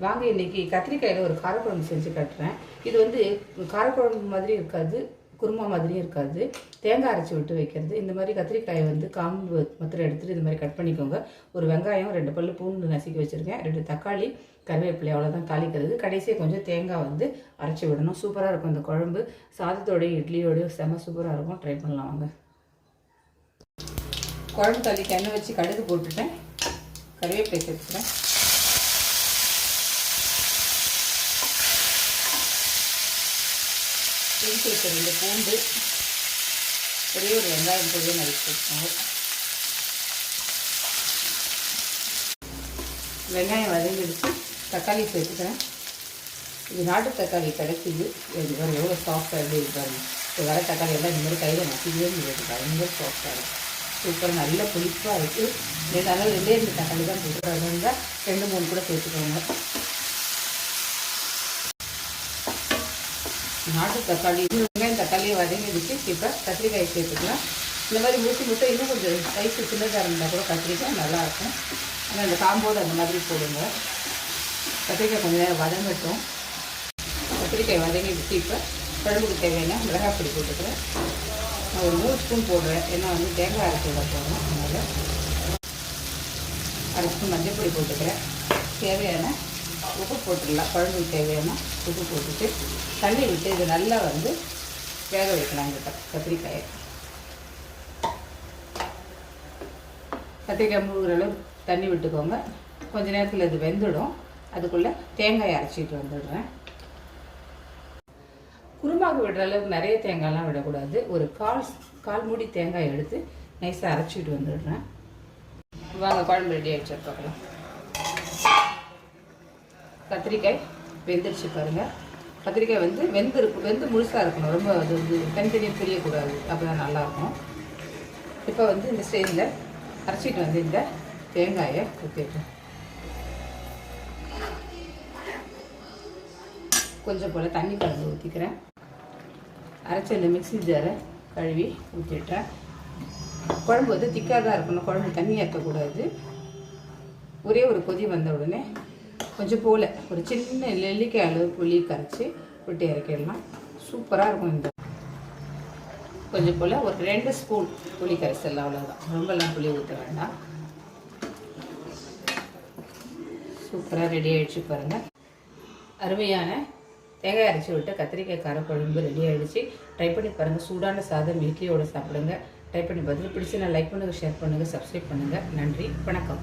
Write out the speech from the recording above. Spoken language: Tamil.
வாங்க இன்றைக்கி கத்திரிக்காயில் ஒரு காரக்குழம்பு செஞ்சு காட்டுறேன். இது வந்து காரக்குழம்பு மாதிரி இருக்காது, குருமா மாதிரியும் இருக்காது. தேங்காய் அரைச்சி விட்டு வைக்கிறது. இந்த மாதிரி கத்திரிக்காயை வந்து காம்பு மாத்திரம் எடுத்துகிட்டு இந்த மாதிரி கட் பண்ணிக்கோங்க. ஒரு வெங்காயம், 2 பல்லு பூண்டு நசுக்கி வச்சுருக்கேன், 2 தக்காளி, கருவேப்பிலை, அவ்வளோதான் தாளிக்கிறது. கடைசியாக கொஞ்சம் தேங்காய் வந்து அரைச்சி விடணும். சூப்பராக இருக்கும் இந்த குழம்பு. சாதத்தோடையும் இட்லியோடையும் செம சூப்பராக இருக்கும். ட்ரை பண்ணலாம் வாங்க. குழம்பு தாளிக்கு எண்ணெய் வச்சு கடுகு போட்டுட்டேன். கருவேப்பிலை சேர்த்துக்கிறேன். இஞ்சி வச்ச 2 பூண்டு, ஒரே ஒரு வெங்காயம் போட்டு நறுக்கி வச்சுக்கோங்க. வெங்காயம் வதங்கிடுச்சு. தக்காளி சேர்த்துக்கிறேன். இது நாட்டு தக்காளி கிடைக்கிது. இது வேறு எவ்வளோ சாஃப்டாக எப்படி இருக்காரு. இப்போ வர தக்காளி எல்லாம் இந்த மாதிரி கையில் நசிக்கவே முடியாது, பயங்கர சாஃப்டாக இருக்கும். சூப்பராக நல்ல புளிப்பாக இருக்குது. அதனால் 2 தக்காளி தான் போட்டுக்கிறது இருந்தால் 2-3 கூட சேர்த்துக்கோங்க. நாட்டு தக்காளி வெங்காயம் தக்காளியை வதங்கிடுச்சு. இப்போ கத்திரிக்காய் சேர்த்துக்கலாம். இந்த மாதிரி முட்டை இன்னும் கொஞ்சம் சைஸு சின்னதாக இருந்தால் கூட கத்திரிக்காய் நல்லாயிருக்கும். ஆனால் இந்த காம்போடு அந்த மாதிரி போடுங்க. கத்திரிக்காய் கொஞ்சம் நேரம் வதங்கட்டும். கத்திரிக்காய் வதங்கிடுச்சு. இப்போ குழம்புக்கு தேவையான மிளகாய் பொடி போட்டுக்கிறேன். நான் ஒரு 3 ஸ்பூன் போடுறேன், ஏன்னா வந்து தேங்காய் அரைச்சி விட போடுறோம். அதனால் 1/2 ஸ்பூன் மஞ்சள் பொடி போட்டுக்கிறேன். தேவையான உப்பு போட்டுடலாம். குழம்புக்கு தேவையான உப்பு போட்டுட்டு தண்ணி விட்டு இது நல்லா வந்து வேக வைக்கலாம். இந்த கத்திரிக்காயை முழுகிற அளவு தண்ணி விட்டுக்கோங்க. கொஞ்ச நேரத்தில் இது வெந்துடும். அதுக்குள்ளே தேங்காயை அரைச்சிட்டு வந்துடுறேன். குருமாவுக்கு விடுற அளவுக்கு நிறைய தேங்காய்லாம் விடக்கூடாது. ஒரு கால் மூடி தேங்காய் எடுத்து நைஸாக அரைச்சிட்டு வந்துடுறேன். வாங்க குழம்பு ரெடி ஆகிடுச்சு பார்க்கலாம். கத்திரிக்காய் வெந்துடுச்சு பாருங்கள். கத்திரிக்காய் வந்து வெந்து முழுசாக இருக்கணும். ரொம்ப அது வந்து தனித்தனியாக பிரியக்கூடாது, அப்போ தான் நல்லாயிருக்கும். இப்போ வந்து இந்த ஸ்டேஜில் அரைச்சிட்டு வந்து இந்த தேங்காயை ஊற்றிடுறேன். கொஞ்சம் போல் தண்ணி கலந்து ஊற்றிக்கிறேன். அரைச்சி இந்த மிக்ஸி ஜாரை கழுவி ஊற்றிடுறேன். குழம்பு வந்து திக்காக தான் இருக்கணும். குழம்பு தண்ணியாக இருக்கக்கூடாது. ஒரே ஒரு கொதி வந்த உடனே கொஞ்சம் போல் ஒரு சின்ன நெல்லிக்காய் அளவு புளி கரைச்சி விட்டு இறக்கிடலாம். சூப்பராக இருக்கும். இந்த கொஞ்சம் போல் ஒரு 2 ஸ்பூன் புளி கரைசல், அவ்வளோதான். ரொம்பலாம் புளி ஊற்ற வேண்டாம். சூப்பராக ரெடி ஆகிடுச்சு பாருங்கள். அருமையான தேங்காய் அரைச்சி விட்டு கத்திரிக்காய் காரக்குழம்பு ரெடி ஆகிடுச்சு. ட்ரை பண்ணி பாருங்கள். சூடான சாதம் இட்லியோடு சாப்பிடுங்க. ட்ரை பண்ணி பார்த்துட்டு பிடிச்சி நான் லைக் பண்ணுங்கள், ஷேர் பண்ணுங்கள், சப்ஸ்கிரைப் பண்ணுங்கள். நன்றி, வணக்கம்.